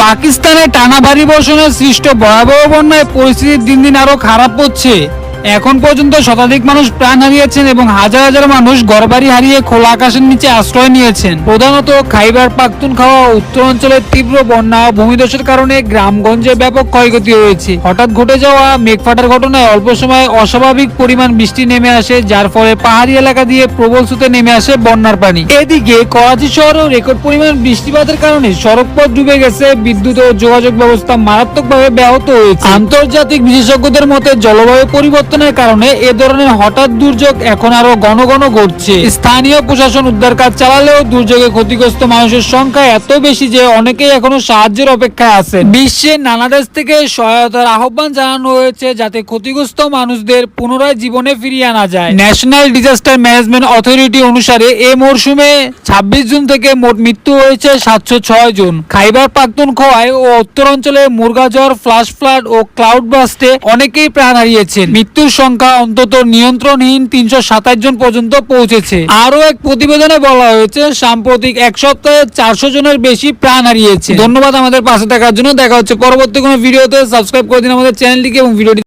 পাকিস্তানে টানা ভারী বর্ষণে সৃষ্ট ভয়াবহ বন্যায় পরিস্থিতি দিন দিন আরো খারাপ হচ্ছে। এখন পর্যন্ত শতাধিক মানুষ প্রাণ হারিয়েছেন এবং হাজার হাজার মানুষ ঘরবাড়ি হারিয়ে খোলা আকাশের নিচে আশ্রয় নিয়েছেন। প্রধানত খাইবার পাখতুনখাওয়া উত্তরাঞ্চলের তীব্র বন্যা ও ভূমিধসের কারণে গ্রামগঞ্জে ব্যাপক ক্ষয়ক্ষতি হয়েছে। হঠাৎ ঘটে যাওয়া মেঘফাটার ঘটনায় অল্প সময়ে অস্বাভাবিক পরিমাণ বৃষ্টি নেমে আসে, যার ফলে পাহাড়ি এলাকা দিয়ে প্রবল স্রোতে নেমে আসে বন্যার পানি। এদিকে করাচি শহরেও রেকর্ড পরিমাণ বৃষ্টিপাতের কারণে সড়কপথ ডুবে গেছে, বিদ্যুৎ ও যোগাযোগ ব্যবস্থা মারাত্মকভাবে ব্যাহত হয়েছে। আন্তর্জাতিক বিশেষজ্ঞদের মতে জলবায়ু পরিবর্তনের কারণে এ ধরনের হঠাৎ দুর্যোগ এখন আরো ঘন ঘন ঘটছে। স্থানীয় প্রশাসন উদ্ধার কাজ চালালেও দুর্যোগে ক্ষতিগ্রস্ত মানুষের সংখ্যা এত বেশি যে অনেকেই এখনো সাহায্যের অপেক্ষায় আছেন। বিশ্বের নানা দেশ থেকে সহায়তার আহ্বান জানানো হয়েছে যাতে ক্ষতিগ্রস্ত মানুষদের পুনরায় জীবনে ফিরিয়ে আনা যায়। ন্যাশনাল ডিজাস্টার ম্যানেজমেন্ট অথরিটি অনুসারে এই মরশুমে 26 জুন থেকে মোট মৃত্যু হয়েছে 706 জন। খাইবার পাখতুনখোয়ায় ও উত্তরাঞ্চলে মুরগাঝড়, ফ্লাশ ফ্লাড ও ক্লাউড বাস্টে অনেকেই প্রাণ হারিয়েছেন। মৃত্যুর সংখ্যা অন্তত নিয়ন্ত্রণহীন 327 জন পর্যন্ত পৌঁছেছে। আরও এক প্রতিবেদনে বলা হয়েছে সাম্প্রতিক এক সপ্তাহে 400 জনের বেশি প্রাণ হারিয়েছে। ধন্যবাদ আমাদের পাশে থাকার জন্য। দেখা হচ্ছে পরবর্তী কোনো ভিডিওতে। সাবস্ক্রাইব করে দিন আমাদের চ্যানেলটিকে এবং ভিডিওটি